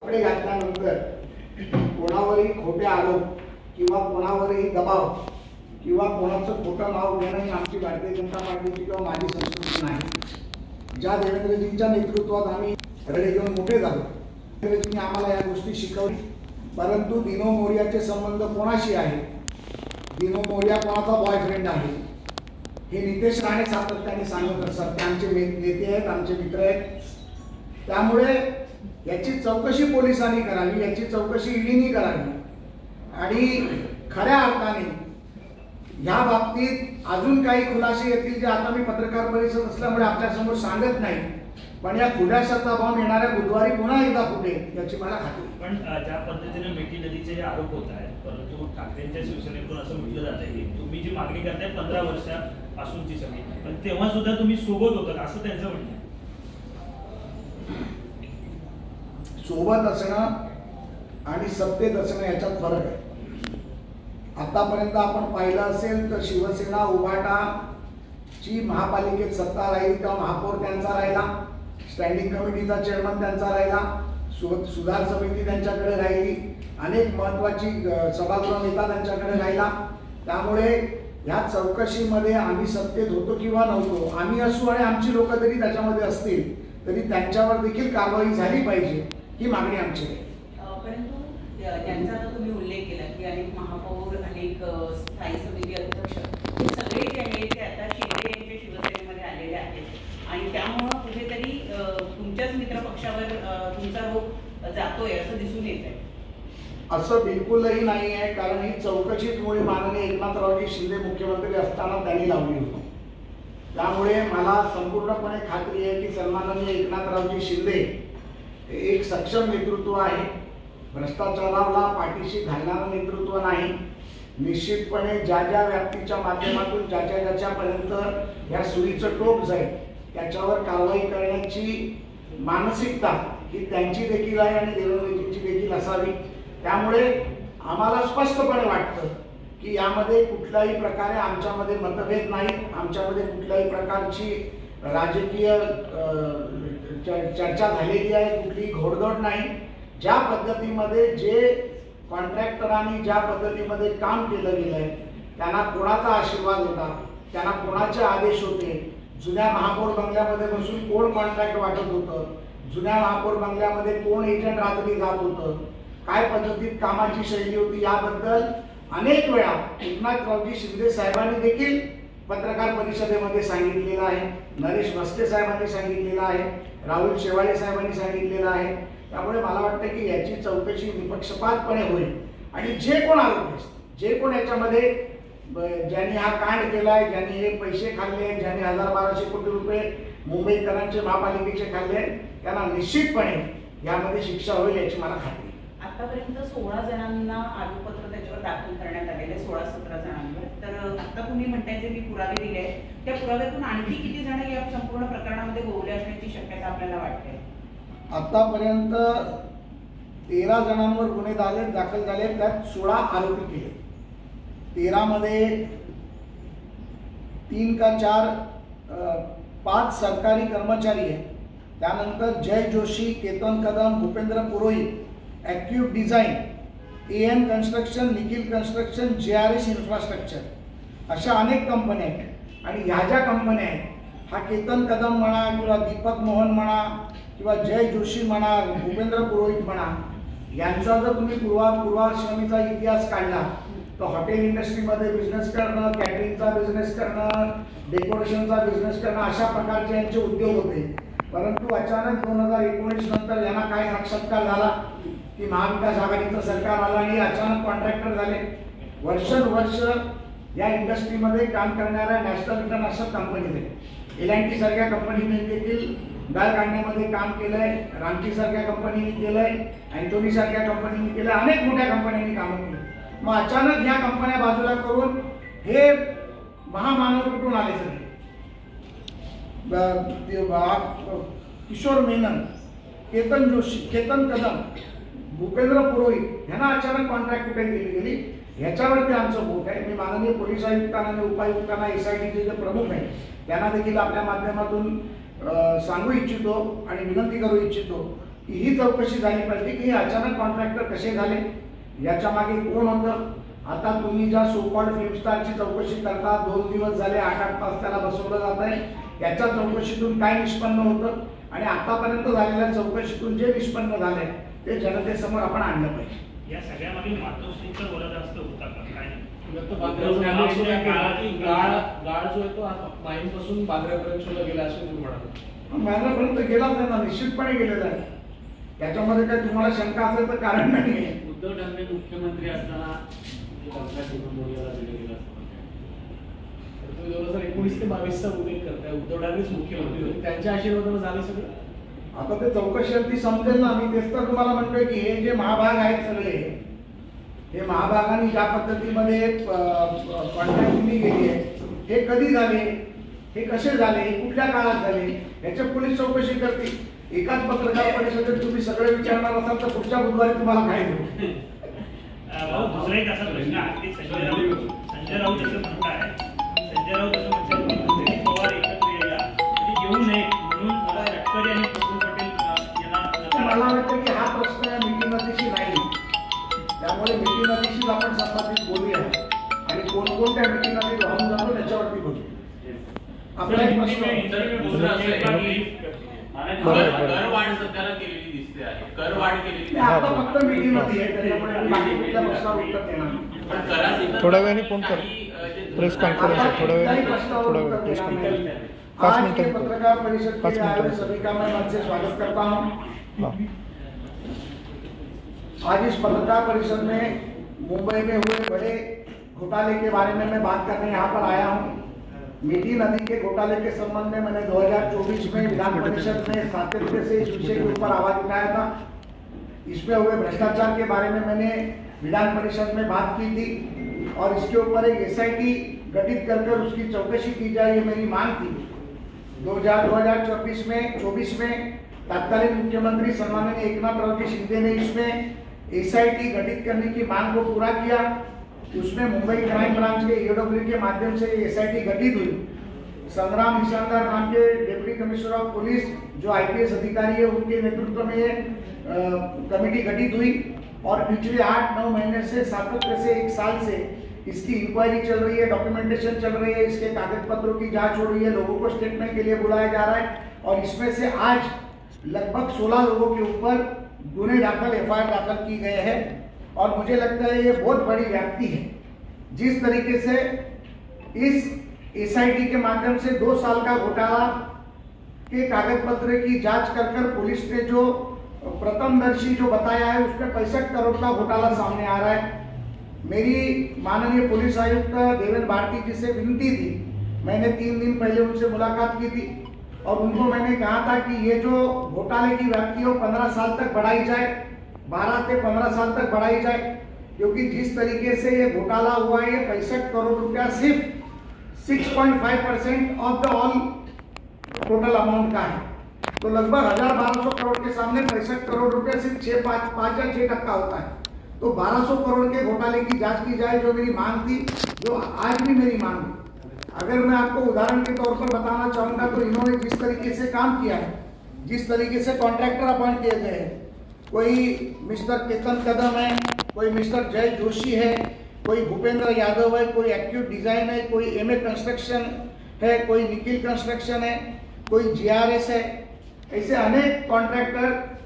कपडे घातल्यानंतर कोणावरही खोटे आरोप किंवा कोणावरही दबाव किंवा कोणाचं खोटं नाव घेणं ही आमची भारतीय जनता पार्टीची किंवा माझी संस्कृती नाही। ज्या देवेंद्रजींच्या नेतृत्वात आम्ही रडे घेऊन मोठे झालो, देवेंद्रजींनी आम्हाला या गोष्टी शिकवली। परंतु दिनो मोरियाचे संबंध कोणाशी आहे, दिनो मोरिया कोणाचा बॉयफ्रेंड आहे हे नितेश राणे सातत्याने सांगत असतात। ते आमचे नेते आहेत, आमचे मित्र आहेत। त्यामुळे याची चौकशी पोलिसांनी करावी, याची चौकशी ईडीने करावी आणि खऱ्या अर्थाने या बाबतीत अजून काही खुलासे येतील जे आता मी पत्रकार परिषद असल्यामुळे आपल्यासमोर सांगत नाही, पण या खुलाशाचा बॉम्ब येणाऱ्या बुधवारी पुन्हा एकदा फुटेल याची मला खात्री। पण ज्या पद्धतीने मेटी नदीचे जे आरोप होत आहेत, परंतु ठाकरेंच्या शिवसेनेतून असं म्हटलं जात आहे की तुम्ही जी मागणी करताय 15 वर्षापासूनची सगळी, पण तेव्हा सुद्धा तुम्ही सोबत होतात असं त्यांचं म्हणणं आहे। सोबत असणं आणि सत्तेत असणं याच्यात फरक आहे। आतापर्यंत आपण पाहिलं असेल तर शिवसेना उभाटाची महापालिकेत सत्ता राहिली तेव्हा महापौर त्यांचा राहिला, स्टँडिंग कमिटीचा चेअरमन त्यांचा राहिला, सुधार समिती त्यांच्याकडे राहिली, अनेक महत्वाची सभागृह नेता त्यांच्याकडे राहिला। त्यामुळे या चौकशीमध्ये आम्ही सत्तेत होतो किंवा नव्हतो, आम्ही असू आणि आमची लोक जरी त्याच्यामध्ये असतील तरी त्यांच्यावर देखील कारवाई झाली पाहिजे ही मागणी आमची आहे। परंतु त्यांचा आता तुम्ही उल्लेख केला की अनेक महापौर, अनेक स्थायी समिती अध्यक्ष हे सगळे जे आहेत ते आता शिंदे यांच्या शिवसेनेमध्ये आलेले आहेत आणि त्यामुळं कुठेतरी तुमच्याच मित्र पक्षावर तुमचा रोख जातोय असं दिसून येत आहे। असं बिलकुलही नाही आहे, कारण ही चौकशीच मुळे माननीय एकनाथरावजी शिंदे मुख्यमंत्री असताना त्यांनी लावली होती। त्यामुळे मला संपूर्णपणे खात्री आहे की सन्माननीय एकनाथरावजी शिंदे एक सक्षम नेतृत्व आहे, भ्रष्टाचाराला पाठीशी घालणारं नेतृत्व नाही। निश्चितपणे ज्या ज्या व्याप्तीच्या माध्यमातून ज्याच्यापर्यंत या सुईचं टोक जाईल त्याच्यावर कारवाई करण्याची मानसिकता ही त्यांची देखील आहे आणि देवेंद्रजींची देखील असावी। त्यामुळे आम्हाला स्पष्टपणे वाटतं की यामध्ये कुठल्याही प्रकारे आमच्यामध्ये मतभेद नाही, आमच्यामध्ये कुठल्याही प्रकारची राजकीय चर्चा झालेली आहे, कुठलीही घोडदौड नाही। ज्या पद्धतीमध्ये जे कॉन्ट्रॅक्टरांनी ज्या पद्धतीमध्ये काम केलं गेलंय त्यांना कोणाचा आशीर्वाद होता, त्यांना कोणाचे आदेश होते, जुन्या महापौर बंगल्यामध्ये बसून कोण कॉन्ट्रॅक्ट वाटत होतं, जुन्या महापौर बंगल्यामध्ये कोण एजंट रात्री जात होतं, काय पद्धतीत कामाची शैली होती, याबद्दल अनेक वेळा एकनाथरावजी शिंदे साहेबांनी देखील पत्रकार परिषदेमध्ये सांगितलेलं आहे, नरेश भस्ते साहेबांनी सांगितलेलं आहे, राहुल शेवाळे साहेबांनी सांगितलेलं आहे। त्यामुळे मला वाटतं की याची चौकशी निपक्षपातपणे होईल आणि जे कोण आरोपी असतील, जे कोण याच्यामध्ये ज्यांनी हा कांड केलाय, ज्यांनी हे पैसे खाल्ले, ज्यांनी 1200 कोटी रुपये मुंबईकरांचे महापालिकेचे खाल्ले, त्यांना निश्चितपणे यामध्ये शिक्षा होईल याची मला खात्री आहे। आतापर्यंत 16 जणांना आरोपपत्र त्याच्यावर दाखल करण्यात आलेले, 16-17 जणांवर। तर आता तुम्ही म्हणताय जे मी पुरावे दिले त्या पुराव्यातून आणखी किती जण या संपूर्ण प्रकरणामध्ये गोवले असण्याची शक्यता आपल्याला वाटते? आतापर्यंत 13 जणांवर गुन्हे दाखल झाले, त्यात 16 आरोपी केले। 13 मध्ये 3 का 4 5 सरकारी कर्मचारी आहेत, त्यानंतर Jay Joshi, Ketan Kadam, Bhupendra Purohit, Acube design, AN construction, Nikhil construction, JRS infrastructure अशा अनेक कंपन्या आहेत। आणि ह्या ज्या कंपन्या आहेत, हा केतन कदम म्हणा किंवा दीपक मोहन म्हणा किंवा जय जोशी म्हणा, भूपेंद्र पुरोहित म्हणा, यांचा जर तुम्ही पूर्वाश्रमीचा इतिहास काढला तर हॉटेल इंडस्ट्रीमध्ये बिझनेस करणं, कॅटरिंगचा बिझनेस करणं, डेकोरेशनचा बिझनेस करणं अशा प्रकारचे यांचे उद्योग होते। परंतु अचानक 2019 नंतर यांना काय साक्षात्कार झाला की महाविकास आघाडीचं सरकार आलं आणि अचानक कॉन्ट्रॅक्टर झाले। वर्षानुवर्ष या इंडस्ट्रीमध्ये काम करणाऱ्या नॅशनल इंटरनॅशनल कंपनीज आहेत। L&T सारख्या कंपनीने देखील डाळ काढण्यामध्ये काम केलंय, रामची सारख्या कंपनीने केलंय, अँटोनी सारख्या कंपनीने केलंय, अनेक मोठ्या कंपन्यांनी काम केलं। मग अचानक ह्या कंपन्या बाजूला करून हे महामानव कुठून आले सगळे? किशोर मेनन, केतन जोशी, केतन कदम, भूपेंद्र पुरोहित यांना अचानक कॉन्ट्रॅक्ट कुठे गेली ह्याच्यावरती आमचं बोट आहे। मी माननीय पोलीस आयुक्तांना आणि उपायुक्तांना, SITचे जे प्रमुख आहेत त्यांना देखील आपल्या माध्यमातून सांगू इच्छितो आणि विनंती करू इच्छितो की ही चौकशी झाली पाहिजे की हे अचानक कॉन्ट्रॅक्टर कसे झाले, याच्या मागे कोण होतं. आता तुम्ही ज्या सोकॉल्ड फिल्म स्टारची चौकशी करता, 2 दिवस झाले 8-8 तास त्याला बसवलं जात आहे, याच्या चौकशीतून काय निष्पन्न होतं आणि आतापर्यंत झालेल्या चौकशीतून जे निष्पन्न झाले ते जनतेसमोर आपण आणलं पाहिजे. या सगळ्यामागे मातोश्रीचा वरदहस्त होता का काय? गाळ जो आहे तो माहीमपासून बांद्र्यापर्यंत सुद्धा गेला असं तुम्ही म्हणाला. बांद्र्यापर्यंत गेलाच नाही ना, निश्चितपणे गेलेला आहे. त्याच्यामध्ये काही तुम्हाला शंका असेल तर कारण नाही आहे. उद्धव ठाकरे मुख्यमंत्री असताना तुम्ही 2019 ते 22 चा उल्लेख करताय. उद्धव ठाकरेच मुख्यमंत्री होते, त्यांच्या आशीर्वादाने झालं सगळं. आता ते चौकशी अगदी समजेल ना. मी तेच तर तुम्हाला म्हणतोय की हे जे महाभाग आहेत सगळे, हे महाभागाने ज्या पद्धतीमध्ये कॉन्ट्रॅक्ट दिली गेली आहे, हे कधी झाले, हे कसे झाले, हे कुठल्या काळात झाले, याच्या पोलीस चौकशी करतील. एकाच पत्रकार परिषदेत तुम्ही सगळे विचारणार असाल तर पुढच्या बुधवारी तुम्हाला काय देऊ. दुसरा एक असा प्रश्न आहे की संजय राऊत असं म्हणताय, संजय राऊत असं म्हणतात की तुम्ही पवार एकत्र येऊ नये म्हणून गडकरी आणि प्रफुल्ल पटेल यांना. मला वाटतं की हा प्रश्न मिटिंग नदीशी नाही, त्यामुळे मिटिंग नदीशीच आपण संबंधित बोलूया आणि कोणकोणत्या मिटिंग नदीत राहून जातो त्याच्यावरती बोलू. आपला एक करवाढ सध्याला केलेली दिसते आहे, करवाढ केलेली आता फक्त मिटिंग नदी आहे, त्याच्यामुळे बाकी कुठल्या प्रश्नावर उत्तर देणार. थोड्या वेळाने फोन कर. प्रेस कॉन्फ्रेंस है, थोड़ा वेळ प्रेस कॉन्फ्रेंस. 5 आज मिनट के पत्रकार परिषद के लिए आए हुए सभी का मैं मन से स्वागत करता हूं. आज इस पत्रकार परिषद में मुंबई में हुए बड़े घोटाले के बारे में मैं बात करने यहाँ पर आया हूँ. मीठी नदी के घोटाले के संबंध में मैंने 2024 में विधान परिषद में सातत्य से इस विषय के ऊपर आवाज उठाया था. इसमें हुए भ्रष्टाचार के बारे में मैंने विधान परिषद में बात की थी और इसके ऊपर एक SIT गठित कर उसकी चौकसी की जाए, ये मेरी मांग थी. 2024 में तत्कालीन मुख्यमंत्री सम्माननीय एकनाथ शिंदे ने इसमें SIT गठित करने की मांग को पूरा किया. उसमें मुंबई क्राइम ब्रांच के EOW के माध्यम से SIT गठित हुई. संग्राम निशानदार नाम के डिप्टी कमिश्नर ऑफ पुलिस जो IPS अधिकारी है, उनके नेतृत्व में ये कमेटी गठित हुई और पिछले 8-9 महीने से सातत्य से 1 साल से इसकी इंक्वायरी चल रही है, डॉक्यूमेंटेशन चल रही है, इसके कागज पत्रों की जांच हो रही है, लोगों को स्टेटमेंट के लिए बुलाया जा रहा है और इसमें से आज लगभग 16 लोगों के ऊपर गुने दाखिल FIR दाखिल की गए हैं. और मुझे लगता है ये बहुत बड़ी व्याप्ति है. जिस तरीके से इस SIT के माध्यम से 2 साल का घोटाला के कागज पत्र की जांच कर पुलिस ने जो प्रथमदर्शी जो बताया है उसमें 65 करोड़ का घोटाला सामने आ रहा है. मेरी माननीय पुलिस आयुक्त देवेंद्र भारती जी से विनती थी, मैंने 3 दिन पहले उनसे मुलाकात की थी और उनको मैंने कहा था कि ये जो घोटाले की व्याप्ति है 15 साल तक बढ़ाई जाए, 12 से 15 साल तक बढ़ाई जाए, क्योंकि जिस तरीके से ये घोटाला हुआ है, ये 65 करोड़ रुपया सिर्फ 6.5% of the all total amount का है. तो लगभग 1200 करोड़ के सामने 65 करोड़ रुपया सिर्फ 5 या 6% होता है. तो 1200 करोड़ के घोटाले की जांच की जाए, जो मेरी मांग थी, जो आज भी मेरी मांग है. अगर मैं आपको उदाहरण के तौर पर बताना चाहूंगा तो इन्होंने जिस तरीके से काम किया है, जिस तरीके से कॉन्ट्रैक्टर अपॉइंट किए गए हैं, कोई मिस्टर केतन कदम है, कोई मिस्टर जय जोशी है, कोई भूपेंद्र यादव है, कोई एक्यूट डिजाइन है, कोई MA कंस्ट्रक्शन है, कोई निखिल कंस्ट्रक्शन है, कोई GRS है. ऐसे अनेक कॉन्ट्रैक्टर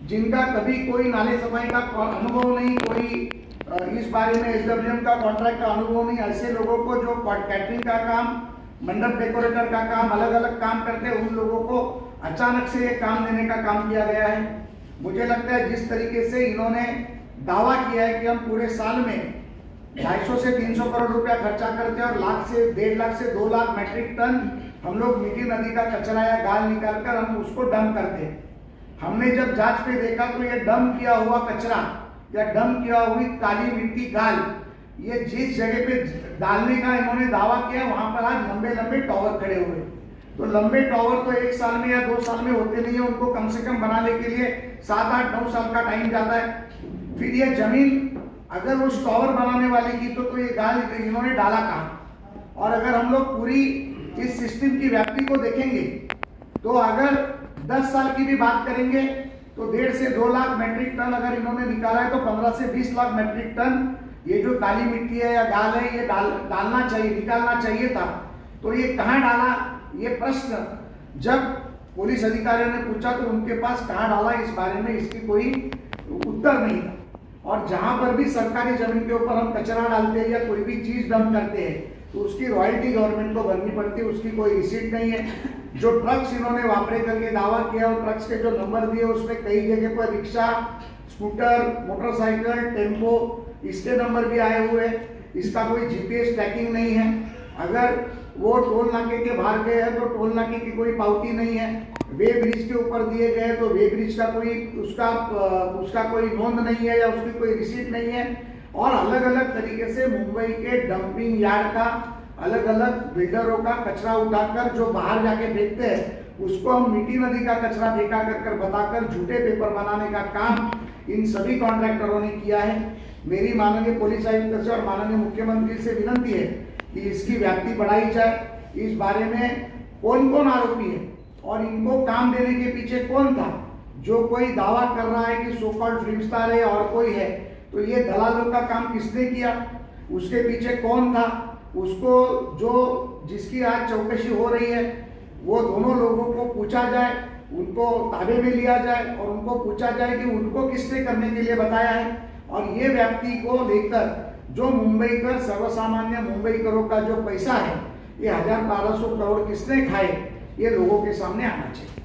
जिनका कभी कोई नाले सफाई का अनुभव नहीं, कोई इस बारे में SWM का कॉन्ट्रैक्ट का अनुभव नहीं, ऐसे लोगों को जो कैटरिंग का काम, मंडप डेकोरेटर का काम, अलग अलग काम करते हैं, उन लोगों को अचानक से ये काम देने का काम किया गया है. मुझे लगता है जिस तरीके से इन्होंने दावा किया है कि हम पूरे साल में 250 से 300 करोड़ रुपया खर्चा करते हैं और 1 से 1.5 लाख से 2 लाख मैट्रिक टन हम लोग मीठी नदी का कचरा या गाल निकाल कर हम उसको डंप करते हैं. हमने जब जांच पे देखा तो ये डंप किया हुआ कचरा या डंप किया हुई काली मिट्टी गाल, ये जिस जगह पे डालने का इन्होंने दावा किया, वहां पर आज लंबे लंबे टावर खड़े हुए. तो लंबे टावर तो 1 साल में या 2 साल में होते नहीं है, उनको कम से कम बनाने के लिए 7, 8, 9 साल का टाइम जाता है. फिर ये जमीन अगर उस टावर बनाने वाले की तो ये गाल इन्होंने डाला कहाँ. और अगर हम लोग पूरी इस सिस्टम की व्याप्ति को देखेंगे तो अगर 10 साल की भी बात करेंगे तो 1.5 से 2 लाख मेट्रिक टन अगर इन्होंने निकाला है तो 15 से 20 लाख मेट्रिक टन ये जो काली मिट्टी है या गाल है ये डालना चाहिए, निकालना चाहिए था। तो ये कहाँ डाला, ये प्रश्न जब पुलिस अधिकारियों ने पूछा तो उनके पास कहाँ डाला इस बारे में इसकी कोई उत्तर नहीं था। और जहां पर भी सरकारी जमीन के ऊपर हम कचरा डालते हैं या कोई भी चीज डंप करते हैं तो उसकी रॉयल्टी गवर्नमेंट को भरनी पड़ती है, उसकी कोई रिसीट नहीं है। जो ट्रक्स इन्होंने वापरे करके दावा किया और ट्रक्स के जो नंबर दिए उसमें कई जगह पर रिक्शा, स्कूटर, मोटरसाइकिल, टेम्पो इसके नंबर भी आए हुए हैं। इसका कोई जीपीएस ट्रैकिंग नहीं है। अगर वो टोल नाके के बाहर गए हैं तो टोल नाके की कोई पावती नहीं है। वे ब्रिज के ऊपर दिए गए तो वे ब्रिज का कोई उसका कोई नोंद नहीं है या उसकी कोई रिसीट नहीं है। और अलग अलग तरीके से मुंबई के डंपिंग यार्ड का अलग अलग बिल्डरों का कचरा उठाकर जो बाहर जाके फेंकते हैं उसको हम मीठी नदी का कचरा फेंका कर बताकर झूठे पेपर बनाने का काम इन सभी कॉन्ट्रैक्टरों ने किया है। मेरी माननीय पुलिस आयुक्त से और माननीय मुख्यमंत्री से विनती है कि इसकी व्याप्ति बढ़ाई जाए। इस बारे में कौन कौन आरोपी है और इनको काम देने के पीछे कौन था। जो कोई दावा कर रहा है कि सो कॉल्ड फिल्म स्टार है और कोई है, तो ये दलालों का काम किसने किया, उसके पीछे कौन था, उसको जो जिसकी आज चौकसी हो रही है वो दोनों लोगों को पूछा जाए, उनको ताबे में लिया जाए और उनको पूछा जाए कि उनको किसने करने के लिए बताया है। और ये व्याप्ति को लेकर जो मुंबईकर सर्वसामान्य मुंबईकरों का जो पैसा है ये 1200 करोड़ किसने खाए ये लोगों के सामने आना चाहिए।